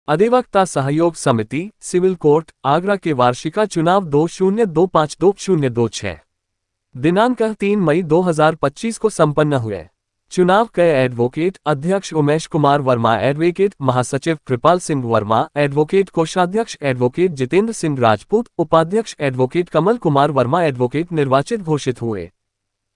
अधिवक्ता सहयोग समिति, सिविल कोर्ट, आगरा के वार्षिका चुनाव 2025-2026 दिनांक 3 मई 2025 को संपन्न हुए। चुनाव के एडवोकेट अध्यक्ष उमेश कुमार वर्मा, एडवोकेट महासचिव कृपाल सिंह वर्मा, एडवोकेट कोषाध्यक्ष एडवोकेट जितेंद्र सिंह राजपूत, उपाध्यक्ष एडवोकेट कमल कुमार वर्मा एडवोकेट निर्वाचित घोषित हुए।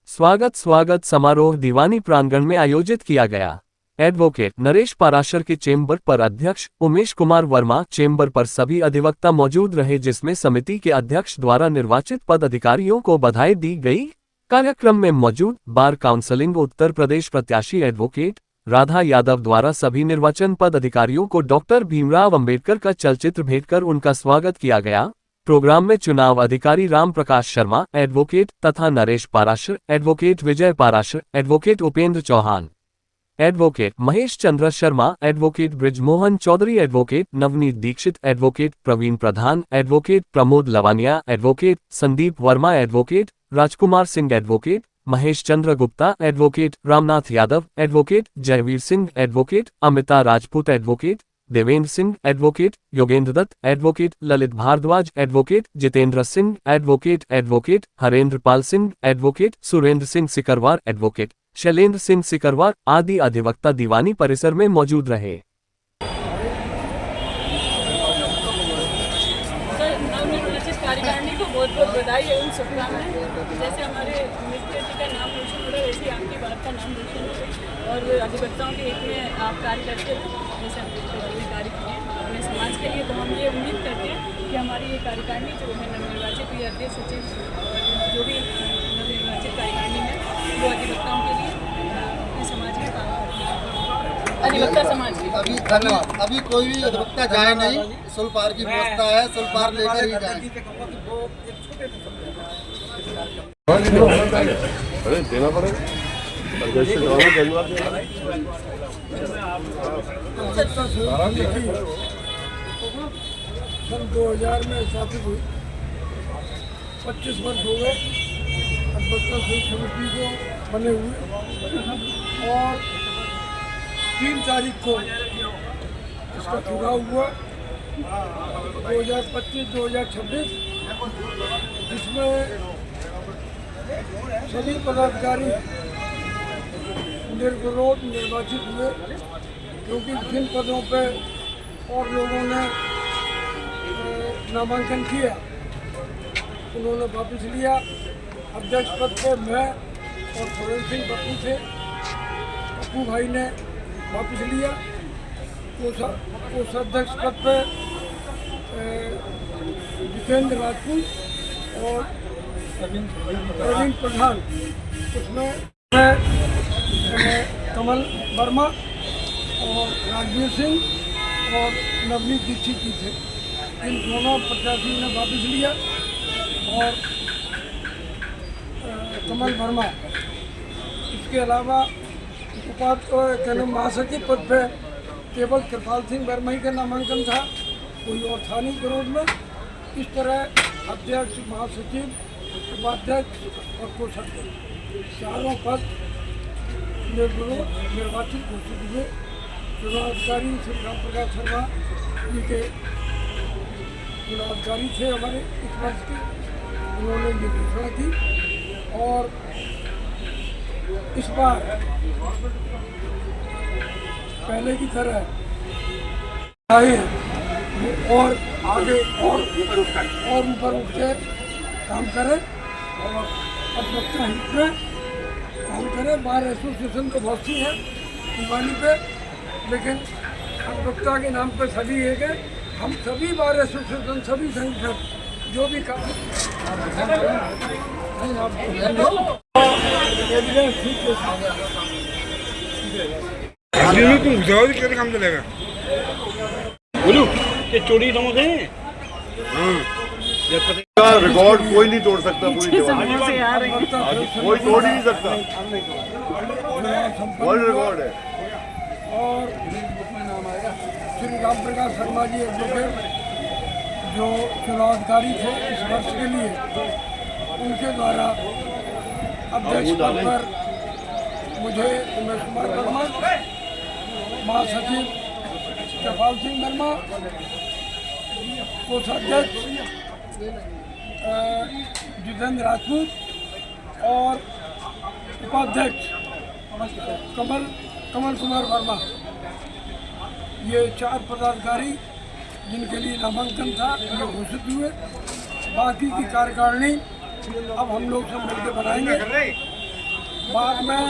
स्वागत समारोह दीवानी प्रांगण में आयोजित किया गया। एडवोकेट नरेश पाराशर के चेंबर पर अध्यक्ष उमेश कुमार वर्मा चेंबर पर सभी अधिवक्ता मौजूद रहे, जिसमें समिति के अध्यक्ष द्वारा निर्वाचित पद अधिकारियों को बधाई दी गई। कार्यक्रम में मौजूद बार काउंसिलिंग उत्तर प्रदेश प्रत्याशी एडवोकेट राधा यादव द्वारा सभी निर्वाचन पद अधिकारियों को डॉक्टर भीमराव अंबेडकर का चलचित्र भेंट कर उनका स्वागत किया गया। प्रोग्राम में चुनाव अधिकारी राम प्रकाश शर्मा एडवोकेट तथा Naresh Parashar, advocate Vijay Parashar, advocate Upendra Chauhan, advocate Mahesh Chandra Sharma, advocate Brijmohan Chaudhary, advocate Navneet Dixit, advocate Praveen Pradhan, advocate Pramod Lavania, advocate Sandeep Verma, advocate Rajkumar Singh, advocate Mahesh Chandra Gupta, advocate Ramnath Yadav, advocate Jaiveer Singh, advocate Amita Rajput, advocate Devendra Singh, advocate Yogendra Dutt, advocate Lalit Bhardwaj, advocate Jitendra Singh, advocate Harendra Pal Singh, advocate Surendra Singh Sikarwar, advocate Shailendra Singh Sikarwar आदि अधिवक्ता दीवानी परिसर में मौजूद रहे। कार्यकारिणी को बहुत बहुत बधाई एवं शुभकामनाएं। जैसे हमारे मित्र जी का नाम रोशन हो रहा है, वैसे आपकी बात का नाम रोशन हो और अधिवक्ताओं के हित में आप कार्य करते हो। जैसे हम कार्य किए अपने समाज के लिए, तो हम ये उम्मीद करते हैं कि हमारी ये कार्यकारिणी जो है नवनिर्वाचित हुई अध्यक्ष सचिव जो भी नवनिर्वाचित कार्यकारिणी में वो अधिवक्ताओं के लिए अपने समाज में काम करते हैं। अधिवक्ता समाज अभी धन्यवाद। अभी कोई भी अधिवक्ता जाए नहीं, सुलपार की व्यवस्था है, सुलपार लेकर ही जाए। देना पड़ेगा सन 2000 में स्थापित हुई, 25 वर्ष हो गए अधिवक्ता समिति को बने हुए और 3 तारीख को इसका चुनाव हुआ 2025-2026, जिसमें सभी पदाधिकारी निर्विरोध निर्वाचित हुए, क्योंकि जिन पदों पे और लोगों ने नामांकन किया उन्होंने वापस लिया। अध्यक्ष पद पे मैं और सुरेंद्र सिंह पप्पू थे, पप्पू भाई ने वापस लिया। कोषाध्यक्ष पद पे जितेंद्र राजपूत और प्रवीण प्रधान, उसमें कमल वर्मा और राजवीर सिंह और नवनीत दीक्षित जी थे। इन दोनों प्रत्याशियों ने वापस लिया और कमल वर्मा, इसके अलावा उपाध्यक्ष महासचिव पद पे केवल कृपाल सिंह वर्मा ही का नामांकन था, कोई और था नहीं विरोध में। इस तरह अध्यक्ष, महासचिव, उपाध्यक्ष और कोषाध्यक्ष चारों पद निर्विरोध निर्वाचित घोषित हुए। चुनाव अधिकारी श्री राम प्रकाश शर्मा जी के चुनाव अधिकारी थे हमारे इस वर्ष के, उन्होंने ये घोषणा की और इस बार पहले की तरह आए और आगे और ऊपर उठ के काम करें और अधिवक्ता हित में काम करें। बार एसोसिएशन तो बहुत सी है दीवानी पे, लेकिन अधिवक्ता के नाम पे सभी एक है। हम सभी बार एसोसिएशन, सभी संगठन जो भी काम काम चलेगा। बोलू ये चोरी समझ है। रिकॉर्ड कोई नहीं तोड़ सकता, पूरी कोई तोड़ ही नहीं सकता, वर्ल्ड रिकॉर्ड है। और श्री राम प्रकाश शर्मा जी एडवोकेट जो चुनाव अधिकारी थे इस वर्ष के लिए, उनके द्वारा अध्यक्ष पद पर मुझे उमेश कुमार वर्मा, महासचिव कृपाल सिंह वर्मा, कोषाध्यक्ष जितेंद्र राजपूत और उपाध्यक्ष कमल कुमार वर्मा, ये 4 पदाधिकारी जिनके लिए नामांकन था ये घोषित हुए। बाकी की कार्यकारिणी अब हम लोग सब मिलकर बनाएंगे। बाद में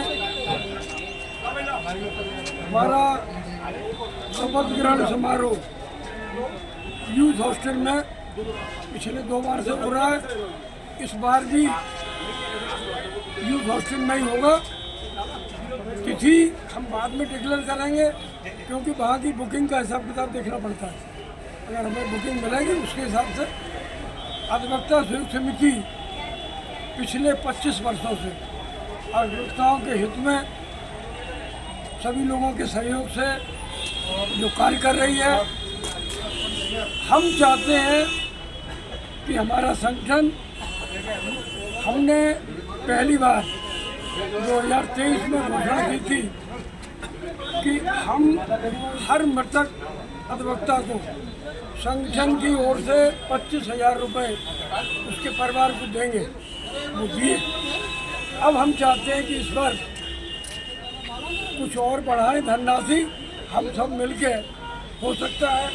हमारा शपथ ग्रहण समारोह यूथ हॉस्टल में पिछले 2 बार से हो रहा है, इस बार भी यूथ हॉस्टल में ही होगा। तिथि हम बाद में डिक्लेयर करेंगे क्योंकि वहाँ की बुकिंग का हिसाब किताब देखना पड़ता है। अगर हमें बुकिंग मिलेगी उसके हिसाब से अधिवक्ता संयुक्त समिति पिछले 25 वर्षों से अधिवक्ताओं के हित में सभी लोगों के सहयोग से जो कार्य कर रही है। हम चाहते हैं कि हमारा संगठन, हमने पहली बार 2023 में घोषणा की थी कि हम हर मृतक अधिवक्ता को संगठन की ओर से 25,000 रुपये उसके परिवार को देंगे, वो दिए। अब हम चाहते हैं कि इस बार कुछ और बढ़ाएं धनराशि, हम सब मिलके हो सकता है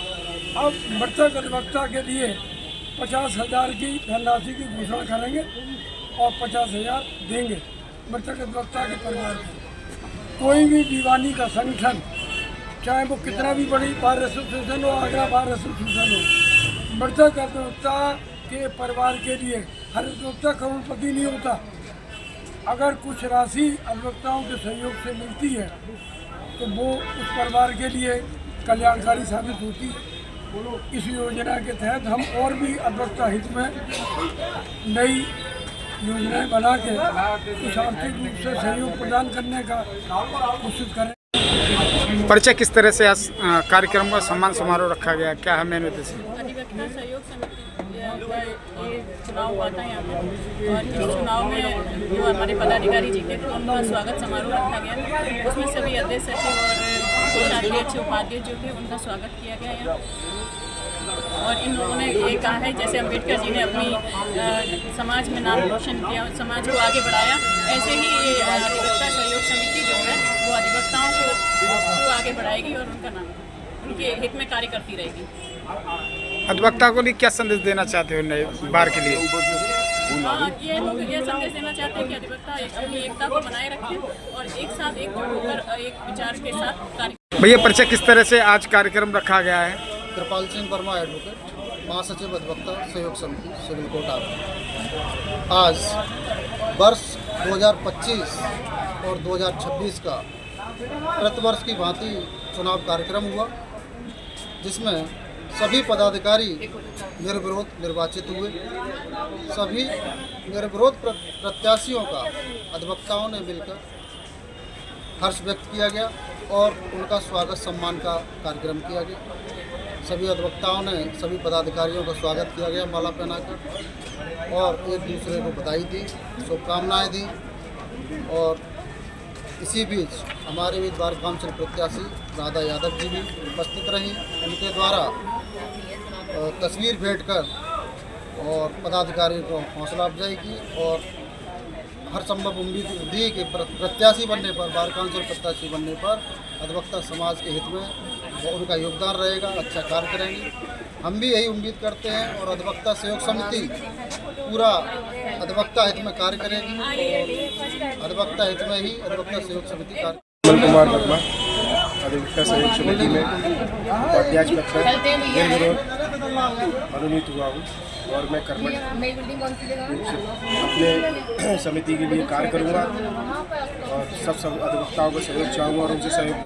अब मृतक अधिवक्ता के लिए 50,000 की धनराशि की घोषणा करेंगे और 50,000 देंगे मृतक अधिवक्ता के परिवार को। कोई भी दीवानी का संगठन, चाहे वो कितना भी बड़ी बार एसोसिएशन हो, आगरा बार एसोसिएशन हो, मृतक अधिवक्ता के परिवार के लिए, हर अधिवक्ता करोड़पति नहीं होता। अगर कुछ राशि अधिवक्ताओं के सहयोग से मिलती है तो वो उस परिवार के लिए कल्याणकारी साबित होती है। इस योजना के तहत हम और भी अधिवक्ता हित में नई योजनाएं बना के कुछ आर्थिक रूप से सहयोग प्रदान करने का कोशिश करें। परिचय किस तरह से आज कार्यक्रम का सम्मान समारोह रखा गया, क्या है मेन उद्देश्य? अधिवक्ता सहयोग समिति ये चुनाव हुआ था यहाँ पे, और इस चुनाव में जो हमारे पदाधिकारी जी थे तो उनका स्वागत समारोह रखा गया। उसमें सभी अध्यक्ष सचिव और कोषाध्यक्ष उपाध्यक्ष जो थे उनका स्वागत किया गया यहाँ। और इन लोगों ने ये कहा है, जैसे अम्बेडकर जी ने अपनी समाज में नाम रोशन किया, समाज को आगे बढ़ाया, ऐसे ही ये अधिवक्ता सहयोग समिति जो है वो अधिवक्ताओं को आगे बढ़ाएगी और उनका नाम उनके हित में कार्य करती रहेगी। अधिवक्ता को लिए क्या संदेश देना चाहते हो नए बार के लिए? ये संदेश देना चाहते हैं कि अधिवक्ता अपनी एकता को बनाए रखें और एक साथ एकजुट होकर एक विचार के साथ कार्य। भैया परिचय किस तरह से आज कार्यक्रम रखा गया है? कृपाल सिंह वर्मा एडवोकेट, महासचिव अधिवक्ता सहयोग समिति सिविल कोर्ट आगरा। आज वर्ष 2025 और 2026 का प्रतिवर्ष की भांति चुनाव कार्यक्रम हुआ, जिसमें सभी पदाधिकारी निर्विरोध निर्वाचित हुए। सभी निर्विरोध प्रत्याशियों का अधिवक्ताओं ने मिलकर हर्ष व्यक्त किया गया और उनका स्वागत सम्मान का कार्यक्रम किया गया। सभी अधिवक्ताओं ने सभी पदाधिकारियों का स्वागत किया गया माला पहनाकर और एक दूसरे को बधाई दी, शुभकामनाएं दी। और इसी बीच हमारे भी बार काउंसिल प्रत्याशी राधा यादव जी भी उपस्थित रहीं। उनके द्वारा तस्वीर भेंट कर और पदाधिकारियों को हौसला अफजाई की और हर संभव उम्मीद दी कि प्रत्याशी बनने पर, बार काउंसिल प्रत्याशी बनने पर अधिवक्ता समाज के हित में उनका योगदान रहेगा, अच्छा कार्य करेंगे। हम भी यही उम्मीद करते हैं और अधिवक्ता सहयोग समिति पूरा अधिवक्ता हित में कार्य करेगी और अधिवक्ता हित में ही अधिवक्ता सहयोग समिति कार्य। कमल कुमार वर्मा, अधिवक्ता सहयोग समिति में उपाध्यक्ष निर्विरोध मनोनीत हुआ हूँ और मैं कर्मठ अपने समिति के लिए कार्य करूँगा और सब अधिवक्ताओं को सहयोग चाहूँगा और उनसे सहयोग